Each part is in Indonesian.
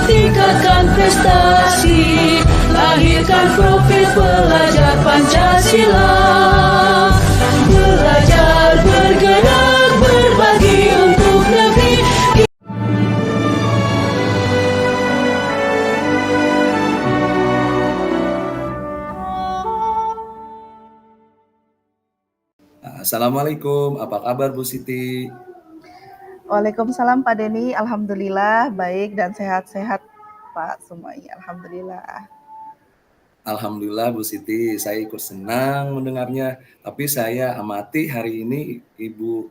tingkatkan prestasi, lahirkan profil pelajar Pancasila. Belajar, bergerak, berbagi untuk negeri. Assalamualaikum, apa kabar Bu Siti? Waalaikumsalam Pak Denny, alhamdulillah baik dan sehat-sehat Pak semuanya, alhamdulillah. Alhamdulillah Bu Siti, saya ikut senang mendengarnya. Tapi saya amati hari ini Ibu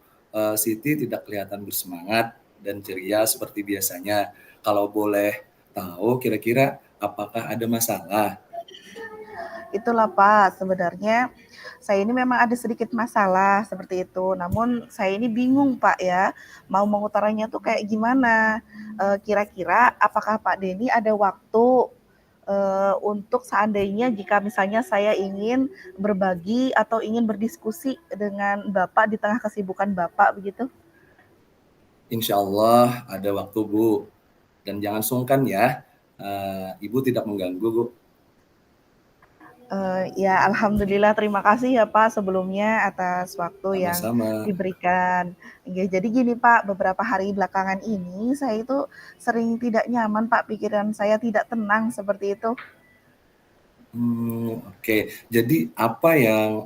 Siti tidak kelihatan bersemangat dan ceria seperti biasanya. Kalau boleh tahu kira-kira apakah ada masalah? Itulah Pak, sebenarnya saya ini memang ada sedikit masalah seperti itu. Namun saya ini bingung Pak ya, mau mengutarakannya tuh kayak gimana. Kira-kira apakah Pak Denny ada waktu untuk seandainya jika misalnya saya ingin berbagi atau ingin berdiskusi dengan Bapak di tengah kesibukan Bapak begitu? Insya Allah ada waktu Bu. Dan jangan sungkan ya, Ibu tidak mengganggu Bu. Ya alhamdulillah terima kasih ya Pak sebelumnya atas waktu yang Sama-sama. diberikan. Ya, jadi gini Pak, beberapa hari belakangan ini saya itu sering tidak nyaman Pak, pikiran saya tidak tenang seperti itu. Oke. Jadi apa yang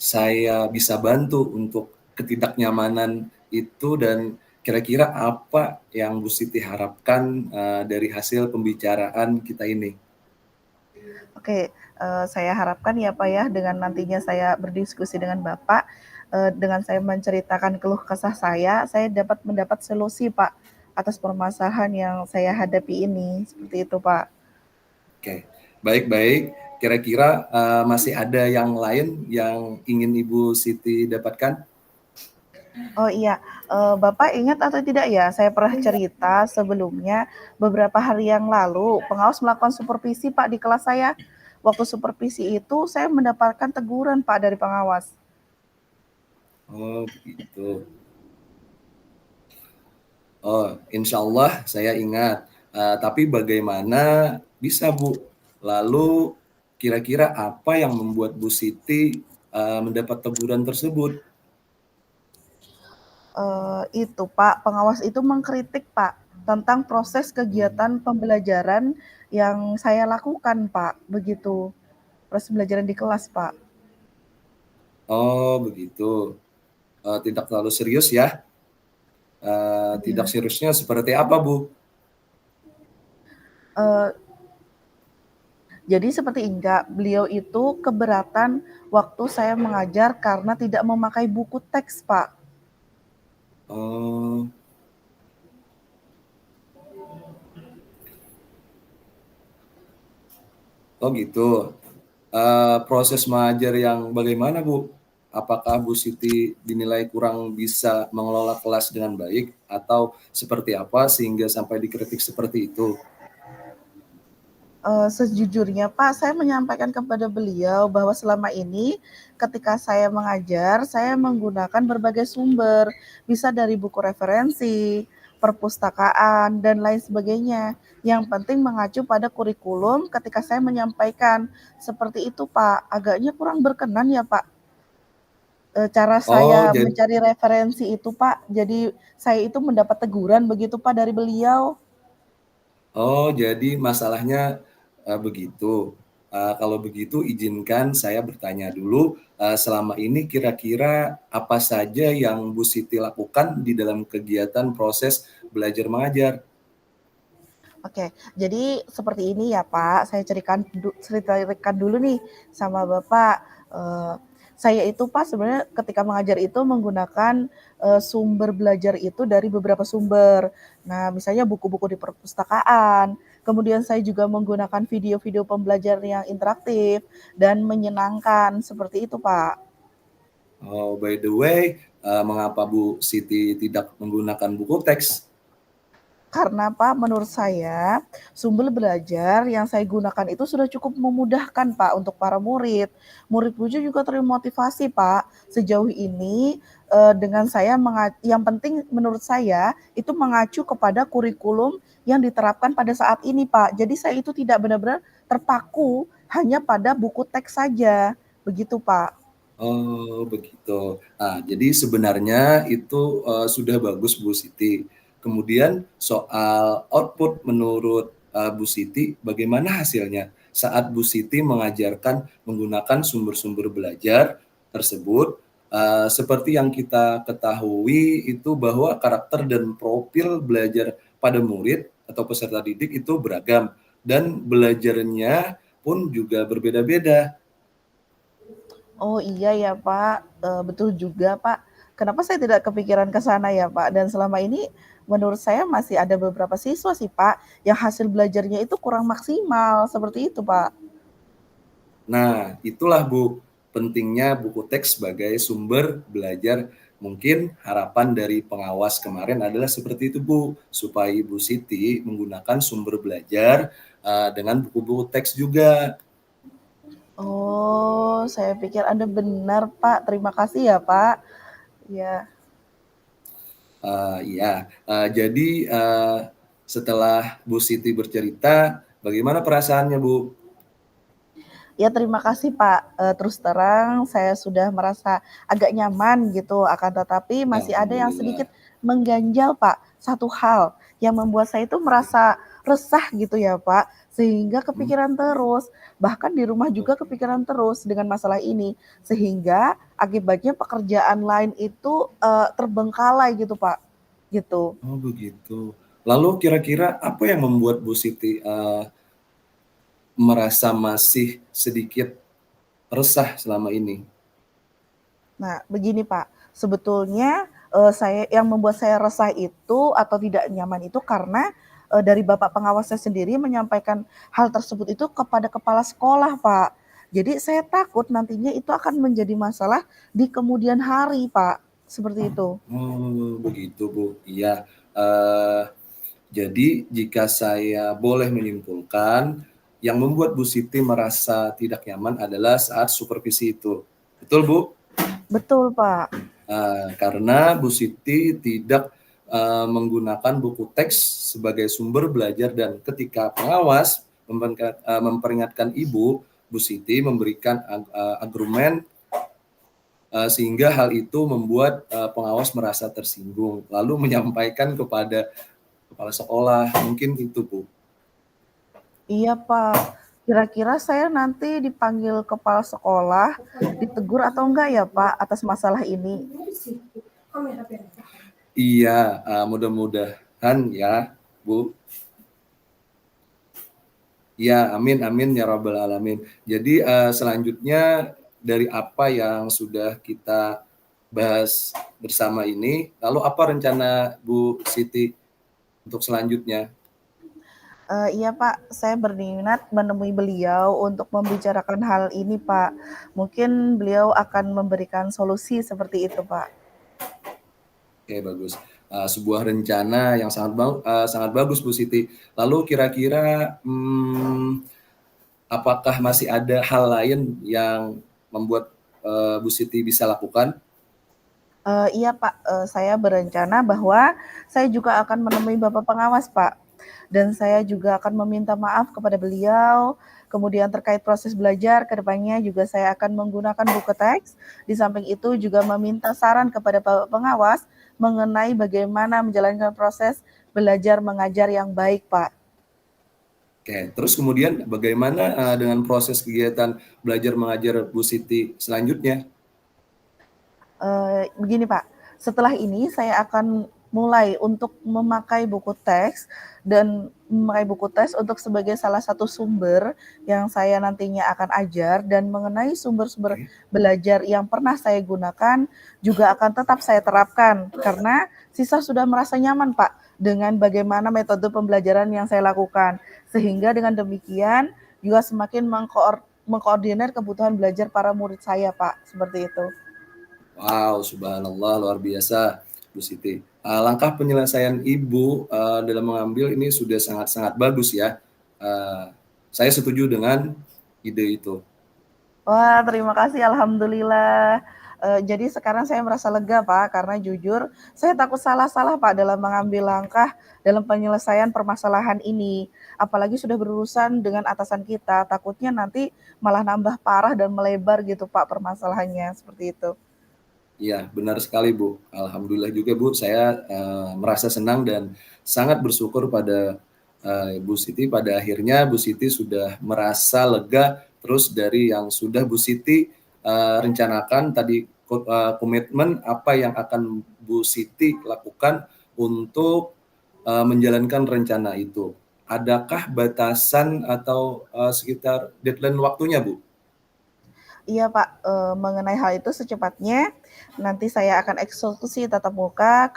saya bisa bantu untuk ketidaknyamanan itu dan kira-kira apa yang Bu Siti harapkan dari hasil pembicaraan kita ini? Oke, saya harapkan ya Pak ya dengan nantinya saya berdiskusi dengan Bapak, dengan saya menceritakan keluh kesah saya dapat mendapat solusi Pak atas permasalahan yang saya hadapi ini, seperti itu Pak. Oke, baik-baik. Kira-kira masih ada yang lain yang ingin Ibu Siti dapatkan? Oh iya, Bapak ingat atau tidak ya, saya pernah cerita sebelumnya beberapa hari yang lalu pengawas melakukan supervisi Pak di kelas saya. Waktu supervisi itu saya mendapatkan teguran Pak dari pengawas. Oh, begitu. Oh, insya Allah saya ingat. Tapi bagaimana bisa Bu? Lalu kira-kira apa yang membuat Bu Siti mendapat teguran tersebut? Itu Pak, pengawas itu mengkritik Pak tentang proses kegiatan pembelajaran yang saya lakukan Pak, begitu. Proses pembelajaran di kelas Pak. Oh, begitu. Tidak terlalu serius ya? Tidak Iya. seriusnya seperti apa Bu? Eh, Jadi seperti enggak, beliau itu keberatan waktu saya mengajar karena tidak memakai buku teks, Pak. Oh, oh gitu. Proses mengajar yang bagaimana Bu? Apakah Bu Siti dinilai kurang bisa mengelola kelas dengan baik atau seperti apa sehingga sampai dikritik seperti itu? Sejujurnya Pak, saya menyampaikan kepada beliau bahwa selama ini ketika saya mengajar, saya menggunakan berbagai sumber, bisa dari buku referensi, perpustakaan, dan lain sebagainya. Yang penting mengacu pada kurikulum ketika saya menyampaikan. Seperti itu Pak, agaknya kurang berkenan ya Pak. Cara saya Oh, jadi mencari referensi itu Pak, jadi saya itu mendapat teguran begitu Pak dari beliau. jadi masalahnya begitu. Kalau begitu izinkan saya bertanya dulu, selama ini kira-kira apa saja yang Bu Siti lakukan di dalam kegiatan proses belajar mengajar? Oke, jadi seperti ini ya Pak, saya ceritakan dulu nih sama Bapak. Saya itu Pak sebenarnya ketika mengajar itu menggunakan sumber belajar itu dari beberapa sumber. Nah, misalnya buku-buku di perpustakaan, kemudian saya juga menggunakan video-video pembelajaran yang interaktif dan menyenangkan seperti itu Pak. Oh, by the way, mengapa Bu Siti tidak menggunakan buku teks? Karena Pak, menurut saya sumber belajar yang saya gunakan itu sudah cukup memudahkan Pak untuk para murid. Murid pun juga termotivasi Pak. Sejauh ini dengan saya yang penting menurut saya itu mengacu kepada kurikulum yang diterapkan pada saat ini Pak. Jadi saya itu tidak benar-benar terpaku hanya pada buku teks saja. Begitu Pak. Oh, begitu. Nah, jadi sebenarnya itu, sudah bagus Bu Siti. Kemudian soal output menurut, Bu Siti, bagaimana hasilnya saat Bu Siti mengajarkan menggunakan sumber-sumber belajar tersebut? Seperti yang kita ketahui itu bahwa karakter dan profil belajar pada murid atau peserta didik itu beragam dan belajarnya pun juga berbeda-beda. Oh iya ya Pak, betul juga Pak. Kenapa saya tidak kepikiran ke sana ya Pak, dan selama ini menurut saya masih ada beberapa siswa sih Pak, yang hasil belajarnya itu kurang maksimal, seperti itu Pak. Nah, itulah Bu, pentingnya buku teks sebagai sumber belajar. Mungkin harapan dari pengawas kemarin adalah seperti itu Bu, supaya Ibu Siti menggunakan sumber belajar dengan buku-buku teks juga. Oh, saya pikir Anda benar Pak, terima kasih ya Pak. Ya. Ya, jadi setelah Bu Siti bercerita, bagaimana perasaannya Bu? Ya terima kasih Pak, terus terang saya sudah merasa agak nyaman gitu, akan tetapi masih ada yang sedikit Alhamdulillah. mengganjal Pak, satu hal yang membuat saya itu merasa resah gitu ya Pak, sehingga Hmm, kepikiran terus, bahkan di rumah juga oke. kepikiran terus dengan masalah ini, sehingga akibatnya pekerjaan lain itu, terbengkalai gitu Pak, gitu. Oh begitu. Lalu kira-kira apa yang membuat Bu Siti merasa masih sedikit resah selama ini? Nah, begini Pak, sebetulnya, saya yang membuat saya resah itu atau tidak nyaman itu karena, dari bapak pengawasnya sendiri menyampaikan hal tersebut itu kepada kepala sekolah, Pak. Jadi saya takut nantinya itu akan menjadi masalah di kemudian hari, Pak, seperti itu. Oh, begitu, Bu. Iya, jadi jika saya boleh menyimpulkan, yang membuat Bu Siti merasa tidak nyaman adalah saat supervisi itu. Betul, Bu? Betul, Pak. Karena Bu Siti tidak, menggunakan buku teks sebagai sumber belajar dan ketika pengawas memperingatkan Ibu, Bu Siti memberikan argumen, sehingga hal itu membuat, pengawas merasa tersinggung, lalu menyampaikan kepada kepala sekolah, mungkin itu, Bu. Iya, Pak. Kira-kira saya nanti dipanggil kepala sekolah, ditegur atau enggak ya, Pak, atas masalah ini? Iya, mudah-mudahan ya, Bu. Ya, amin amin ya rabbal alamin. Jadi, selanjutnya dari apa yang sudah kita bahas bersama ini, lalu apa rencana Bu Siti untuk selanjutnya? Iya Pak, saya berminat menemui beliau untuk membicarakan hal ini Pak. Mungkin beliau akan memberikan solusi seperti itu Pak. Oke, bagus. Sebuah rencana yang sangat bagus Bu Siti. Lalu kira-kira, apakah masih ada hal lain yang membuat, Bu Siti bisa lakukan? Iya Pak, saya berencana bahwa saya juga akan menemui Bapak pengawas Pak, dan saya juga akan meminta maaf kepada beliau, kemudian terkait proses belajar ke depannya juga saya akan menggunakan buku teks, di samping itu juga meminta saran kepada Bapak pengawas mengenai bagaimana menjalankan proses belajar mengajar yang baik Pak. Oke, terus kemudian bagaimana, dengan proses kegiatan belajar mengajar Bu Siti selanjutnya? Begini Pak, setelah ini saya akan mulai untuk memakai buku teks dan memakai buku teks untuk sebagai salah satu sumber yang saya nantinya akan ajar dan mengenai sumber-sumber Oke. belajar yang pernah saya gunakan juga akan tetap saya terapkan karena siswa sudah merasa nyaman Pak dengan bagaimana metode pembelajaran yang saya lakukan. Sehingga dengan demikian juga semakin mengkoordinir kebutuhan belajar para murid saya Pak, seperti itu. Wow, subhanallah luar biasa Bu Siti. Langkah penyelesaian Ibu, dalam mengambil ini sudah sangat-sangat bagus ya. Saya setuju dengan ide itu. Wah, terima kasih, alhamdulillah. Jadi sekarang saya merasa lega, Pak, karena jujur saya takut salah-salah, Pak, dalam mengambil langkah dalam penyelesaian permasalahan ini. Apalagi sudah berurusan dengan atasan kita, takutnya nanti malah nambah parah dan melebar gitu, Pak, permasalahannya, seperti itu. Iya, benar sekali, Bu. Alhamdulillah juga, Bu, saya, merasa senang dan sangat bersyukur pada, Bu Siti. Pada akhirnya Bu Siti sudah merasa lega, terus dari yang sudah Bu Siti, rencanakan tadi komitmen apa yang akan Bu Siti lakukan untuk, menjalankan rencana itu. Adakah batasan atau, sekitar deadline waktunya, Bu? Iya Pak, mengenai hal itu secepatnya nanti saya akan eksekusi tatap muka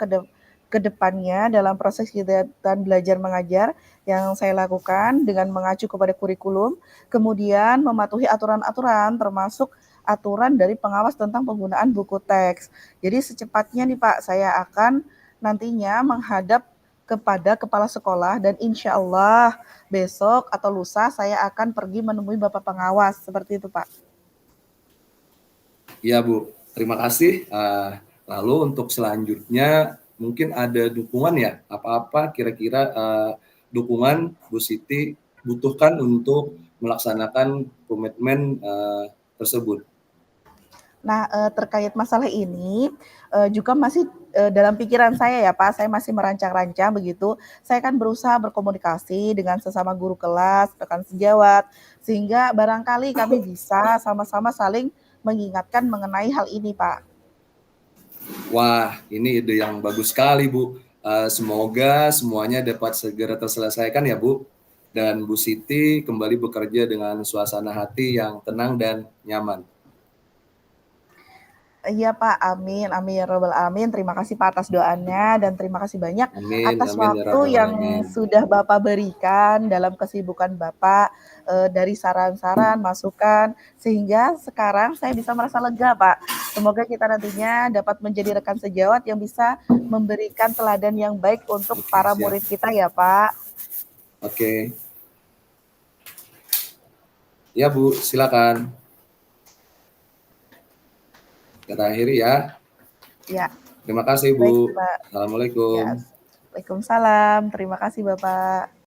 ke depannya dalam proses kegiatan belajar mengajar yang saya lakukan dengan mengacu kepada kurikulum, kemudian mematuhi aturan-aturan termasuk aturan dari pengawas tentang penggunaan buku teks. Jadi secepatnya nih Pak, saya akan nantinya menghadap kepada kepala sekolah dan insya Allah besok atau lusa saya akan pergi menemui Bapak pengawas, seperti itu Pak. Iya, Bu. Terima kasih. Lalu untuk selanjutnya mungkin ada dukungan ya? Apa-apa kira-kira dukungan Bu Siti butuhkan untuk melaksanakan komitmen tersebut? Nah, terkait masalah ini, juga masih, dalam pikiran saya ya Pak, saya masih merancang-rancang begitu. Saya akan berusaha berkomunikasi dengan sesama guru kelas, rekan sejawat, sehingga barangkali kami bisa sama-sama saling mengingatkan mengenai hal ini, Pak. Wah, ini ide yang bagus sekali, Bu. Semoga semuanya dapat segera terselesaikan ya, Bu. Dan Bu Siti kembali bekerja dengan suasana hati yang tenang dan nyaman. Iya Pak, amin amin ya rabbal alamin. Terima kasih Pak atas doanya dan terima kasih banyak Amin, atas amin ya waktu rabbal yang alamin. sudah Bapak berikan dalam kesibukan Bapak, dari saran-saran, masukan, sehingga sekarang saya bisa merasa lega Pak. Semoga kita nantinya dapat menjadi rekan sejawat yang bisa memberikan teladan yang baik untuk Oke, para siap. murid kita ya Pak. Oke. Ya, Bu, silakan. Kita akhiri ya. Ya, Terima kasih, baik Bu. Pak. Ya, Assalamualaikum. waalaikumsalam. Terima kasih Bapak.